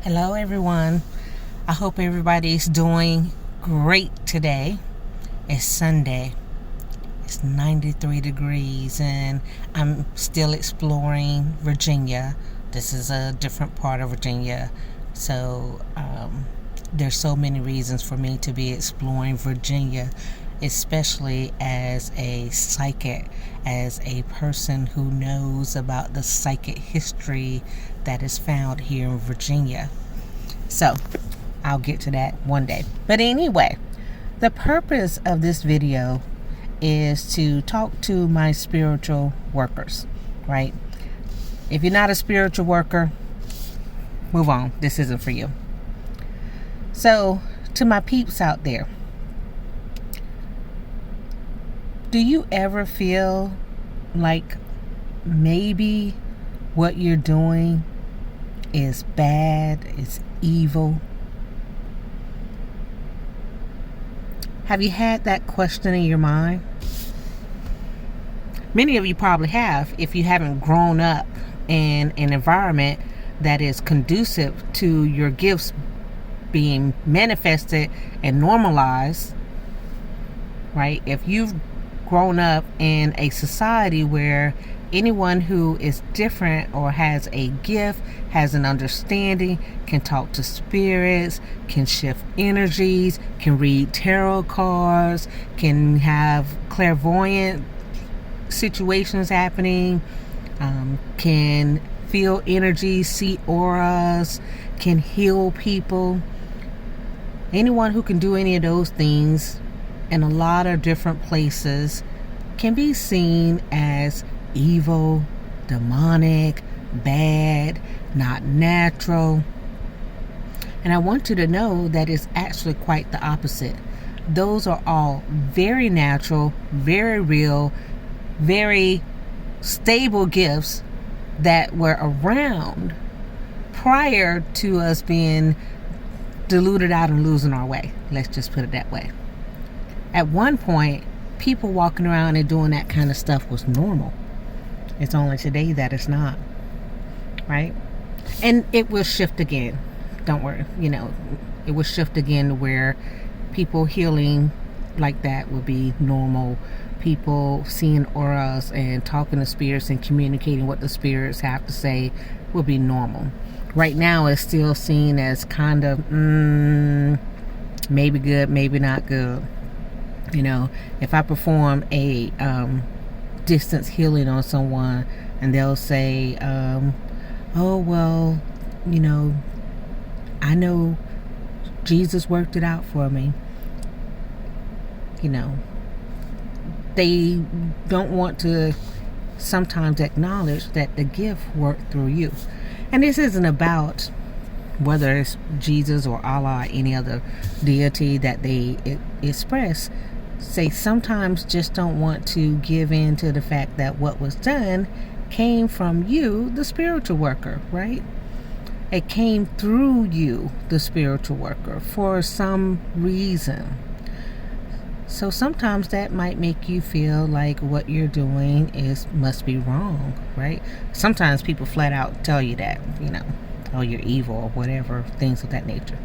Hello, everyone. I hope everybody's doing great today. It's Sunday. It's 93 degrees, and I'm still exploring Virginia. This is a different part of Virginia, so there's so many reasons for me to be exploring Virginia, especially as a psychic, as a person who knows about the psychic history that is found here in Virginia. So I'll get to that one day. But anyway, the purpose of this video is to talk to my spiritual workers, right? If you're not a spiritual worker, move on. This isn't for you. So, to my peeps out there, do you ever feel like maybe what you're doing is bad, is evil? Have you had that question in your mind? Many of you probably have, if you haven't grown up in an environment that is conducive to your gifts being manifested and normalized, right? If you've grown up in a society where anyone who is different or has a gift, has an understanding, can talk to spirits, can shift energies, can read tarot cards, can have clairvoyant situations happening, can feel energy, see auras, can heal people. Anyone who can do any of those things in a lot of different places can be seen as evil, demonic, bad, not natural. And I want you to know that it's actually quite the opposite. Those are all very natural, very real, very stable gifts that were around prior to us being diluted out and losing our way. Let's just put it that way. At one point, people walking around and doing that kind of stuff was normal. It's only today that it's not, right? And it will shift again. Don't worry. It will shift again to where people healing like that will be normal. People seeing auras and talking to spirits and communicating what the spirits have to say will be normal. Right now, it's still seen as kind of maybe good, maybe not good. If I perform a distance healing on someone and they'll say, oh, well, I know Jesus worked it out for me. They don't want to sometimes acknowledge that the gift worked through you. And this isn't about whether it's Jesus or Allah or any other deity that they express. Say sometimes just don't want to give in to the fact that what was done came from you, the spiritual worker, right? It came through you, the spiritual worker, for some reason. So sometimes that might make you feel like what you're doing must be wrong, right? Sometimes people flat out tell you that, oh, you're evil or whatever, things of that nature.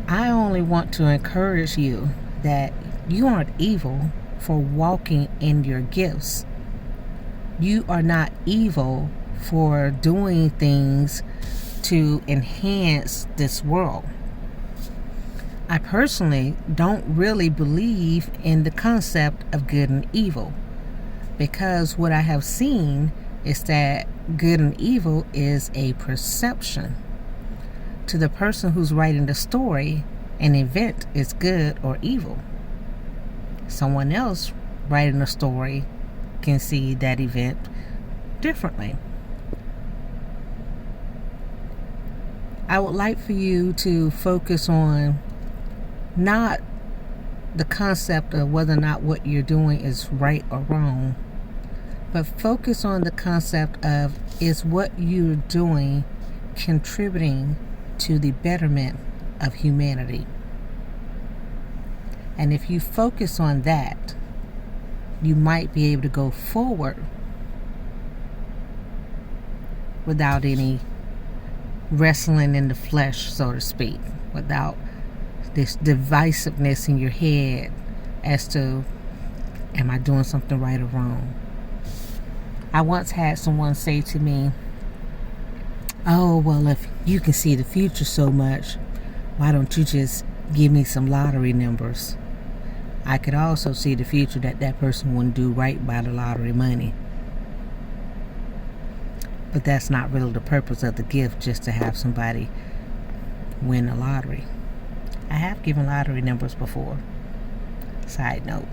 I only want to encourage you that you aren't evil for walking in your gifts. You are not evil for doing things to enhance this world. I personally don't really believe in the concept of good and evil, because what I have seen is that good and evil is a perception. To the person who's writing the story, an event is good or evil. Someone else writing a story can see that event differently. I would like for you to focus on not the concept of whether or not what you're doing is right or wrong, but focus on the concept of, is what you're doing contributing to the betterment of humanity? And if you focus on that, you might be able to go forward without any wrestling in the flesh, so to speak, without this divisiveness in your head as to, am I doing something right or wrong? I once had someone say to me, oh, well, if you can see the future so much, why don't you just give me some lottery numbers? I could also see the future that person wouldn't do right by the lottery money. But that's not really the purpose of the gift, just to have somebody win the lottery. I have given lottery numbers before. Side note.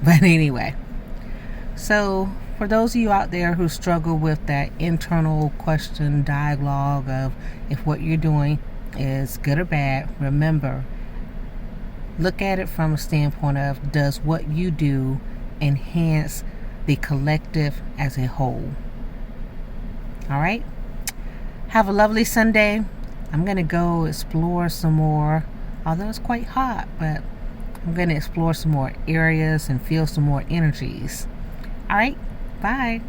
But anyway, so for those of you out there who struggle with that internal question dialogue of if what you're doing is good or bad, remember, look at it from a standpoint of, does what you do enhance the collective as a whole? All right? Have a lovely Sunday. I'm going to go explore some more, although it's quite hot, but I'm going to explore some more areas and feel some more energies. All right? Bye.